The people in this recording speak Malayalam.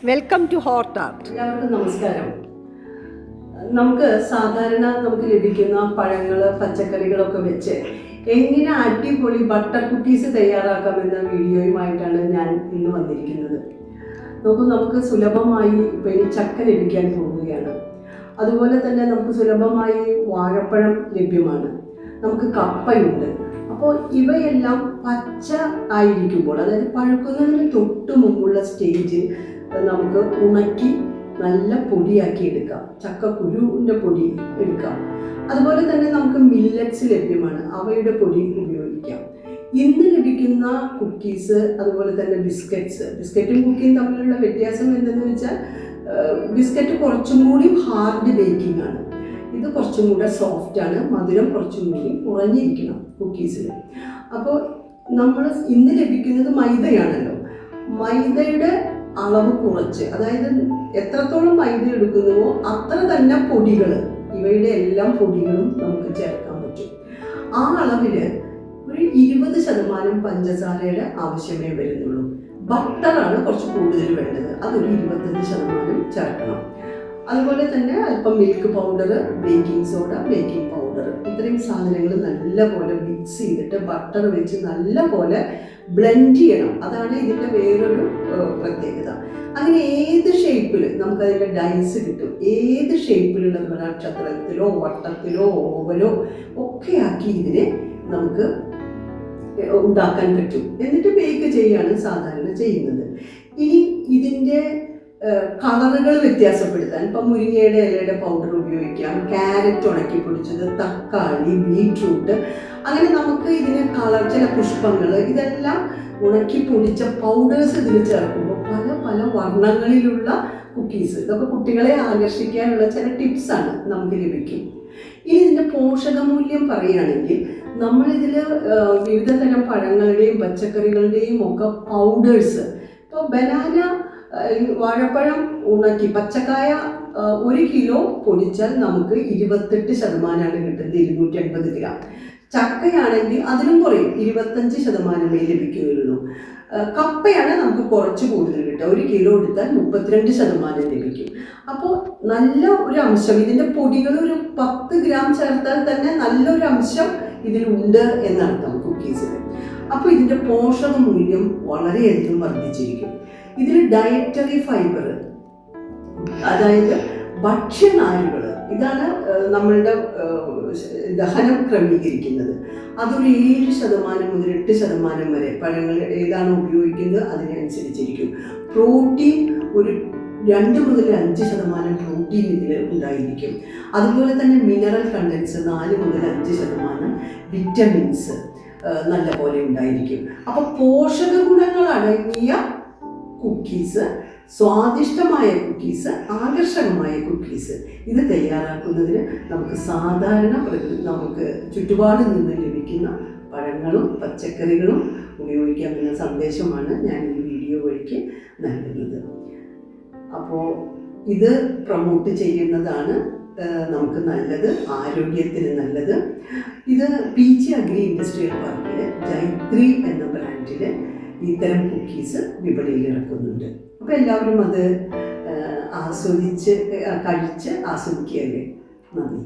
Welcome to hot art. എല്ലാവർക്കും നമസ്കാരം. സാധാരണ നമുക്ക് ലഭിക്കുന്ന പഴങ്ങൾ പച്ചക്കറികളൊക്കെ വെച്ച് എങ്ങനെ അടിപൊളി ബട്ടർ കുക്കീസ് തയ്യാറാക്കാമെന്ന വീഡിയോയുമായിട്ടാണ് ഞാൻ ഇന്ന് വന്നിരിക്കുന്നത്. നമുക്ക് സുലഭമായി ഇപ്പോൾ ഇനി ചക്ക ലഭിക്കാൻ പോവുകയാണ്. അതുപോലെ തന്നെ നമുക്ക് സുലഭമായി വാഴപ്പഴം ലഭ്യമാണ്, നമുക്ക് കപ്പയുണ്ട്. അപ്പോൾ ഇവയെല്ലാം പച്ച ആയിരിക്കുമ്പോൾ, അതായത് പഴുക്കുന്നതിന് തൊട്ട് മുമ്പുള്ള സ്റ്റേജിൽ നമുക്ക് ഉണക്കി നല്ല പൊടിയാക്കി എടുക്കാം. ചക്കക്കുരുവിൻ്റെ പൊടി എടുക്കാം. അതുപോലെ തന്നെ നമുക്ക് മില്ലറ്റ്സ് ലഭ്യമാണ്, അവയുടെ പൊടി ഉപയോഗിക്കാം. ഇന്ന് ലഭിക്കുന്ന കുക്കീസ്, അതുപോലെ തന്നെ ബിസ്ക്കറ്റും കുക്കിയും തമ്മിലുള്ള വ്യത്യാസം എന്തെന്ന് വെച്ചാൽ ബിസ്ക്കറ്റ് കുറച്ചും കൂടി ഹാർഡ് ബേക്കിംഗ് ആണ്, ഇത് കുറച്ചും കൂടെ സോഫ്റ്റ് ആണ്, മധുരം കുറച്ചും കൂടി കുറഞ്ഞിരിക്കണം കുക്കീസിൽ. അപ്പോൾ നമ്മൾ ഇന്ന് ലഭിക്കുന്നത് മൈദയാണല്ലോ. മൈദയുടെ അളവ് കുറച്ച്, അതായത് എത്രത്തോളം മൈദ എടുക്കുന്നുവോ അത്ര തന്നെ പൊടികൾ, ഇവയുടെ എല്ലാം പൊടികളും നമുക്ക് ചേർക്കാൻ പറ്റും. ആ അളവിൽ ഒരു 20% പഞ്ചസാരയുടെ ആവശ്യമേ വരുന്നുള്ളൂ. ബട്ടറാണ് കുറച്ച് കൂടുതൽ വേണ്ടത്, അതൊരു 25% ചേർക്കണം. അതുപോലെ തന്നെ അല്പം milk powder, baking soda, baking powder, ഇത്രയും സാധനങ്ങൾ നല്ലപോലെ മിക്സ് ചെയ്തിട്ട് ബട്ടർ വെച്ച് നല്ലപോലെ ബ്ലെൻഡ് ചെയ്യണം. അതാണ് ഇതിൻ്റെ വേറൊരു പ്രത്യേകത. അങ്ങനെ ഏത് ഷേപ്പിൽ നമുക്കതിൻ്റെ ഡൈസ് കിട്ടും, ഏത് ഷേപ്പിലുള്ളത് നക്ഷത്രത്തിലോ വട്ടത്തിലോ ഓവലോ ഒക്കെ ആക്കി ഇതിനെ നമുക്ക് ഉണ്ടാക്കാൻ പറ്റും. എന്നിട്ട് ബേക്ക് ചെയ്യാണ് സാധാരണ ചെയ്യുന്നത്. ഇനി ഇതിൻ്റെ കളറുകൾ വ്യത്യാസപ്പെടുത്താൻ ഇപ്പം മുരിങ്ങയുടെ ഇലയുടെ പൗഡർ ഉപയോഗിക്കാം, ക്യാരറ്റ് ഉണക്കി പൊടിച്ചത്, തക്കാളി, ബീട്രൂട്ട്, അങ്ങനെ നമുക്ക് ഇതിന് കളർ, ചില പുഷ്പങ്ങൾ, ഇതെല്ലാം ഉണക്കി പൊടിച്ച പൗഡേഴ്സ് ഇതിൽ ചേർക്കുമ്പോൾ പല പല വർണ്ണങ്ങളിലുള്ള കുക്കീസ്, ഇതൊക്കെ കുട്ടികളെ ആകർഷിക്കാനുള്ള ചില ടിപ്സാണ് നമുക്ക് ലഭിക്കും. ഇനി ഇതിൻ്റെ പോഷകമൂല്യം പറയുകയാണെങ്കിൽ നമ്മളിതിൽ വിവിധ തരം പഴങ്ങളുടെയും പച്ചക്കറികളുടെയും ഒക്കെ പൗഡേഴ്സ്, ഇപ്പോൾ ബനാന, വാഴപ്പഴം ഉണക്കി പച്ചക്കായ 1 കിലോ പൊടിച്ചാൽ നമുക്ക് 28% കിട്ടുന്നത്, 280 ഗ്രാം. ചക്കയാണെങ്കിൽ അതിലും കുറയും, 25% ലഭിക്കുകയുള്ളൂ. കപ്പയാണ് നമുക്ക് കുറച്ച് കൂടുതൽ കിട്ടുക, 1 കിലോ എടുത്താൽ 32% ലഭിക്കും. അപ്പോൾ നല്ല ഒരു അംശം, ഇതിൻ്റെ പൊടികൾ ഒരു 10 ഗ്രാം ചേർത്താൽ തന്നെ നല്ലൊരു അംശം ഇതിലുണ്ട് എന്നർത്ഥം കുക്കീസിൽ. അപ്പോൾ ഇതിൻ്റെ പോഷക മൂല്യം വളരെയധികം വർദ്ധിച്ചിരിക്കും. ഇതിൽ ഡയറ്ററി ഫൈബർ, അതായത് ഭക്ഷ്യനാരുകൾ, ഇതാണ് നമ്മളുടെ ദഹനം ക്രമീകരിക്കുന്നത്. അതൊരു 7% മുതൽ 8% വരെ പഴങ്ങൾ ഏതാണ് ഉപയോഗിക്കുന്നത് അതിനനുസരിച്ചിരിക്കും. പ്രോട്ടീൻ ഒരു 2 മുതൽ 5% പ്രോട്ടീൻ ഇതിൽ ഉണ്ടായിരിക്കും. അതുപോലെ തന്നെ മിനറൽ കണ്ടൻസ് 4 മുതൽ 5%, വിറ്റമിൻസ് നല്ലപോലെ ഉണ്ടായിരിക്കും. അപ്പോൾ പോഷക ഗുണങ്ങൾ അടങ്ങിയ കുക്കീസ്, സ്വാദിഷ്ടമായ കുക്കീസ്, ആകർഷകമായ കുക്കീസ്, ഇത് തയ്യാറാക്കുന്നതിന് നമുക്ക് സാധാരണ നമുക്ക് ചുറ്റുപാടിൽ നിന്ന് ലഭിക്കുന്ന പഴങ്ങളും പച്ചക്കറികളും ഉപയോഗിക്കാമെന്ന സന്ദേശമാണ് ഞാൻ ഈ വീഡിയോ വഴിക്ക് നൽകുന്നത്. അപ്പോൾ ഇത് പ്രൊമോട്ട് ചെയ്യുന്നതാണ് നമുക്ക് നല്ലത്, ആരോഗ്യത്തിന് നല്ലത്. ഇത് PG അഗ്രി ഇൻഡസ്ട്രിയൽ പാർക്കിൽ ജൈത്രി എന്ന ബ്രാൻഡിൽ ഇത്തരം കുക്കീസ് വിപണിയിൽ ഇറക്കുന്നുണ്ട്. അപ്പോൾ എല്ലാവരും അത് കഴിച്ച് ആസ്വദിക്കുകയല്ലേ. നന്ദി.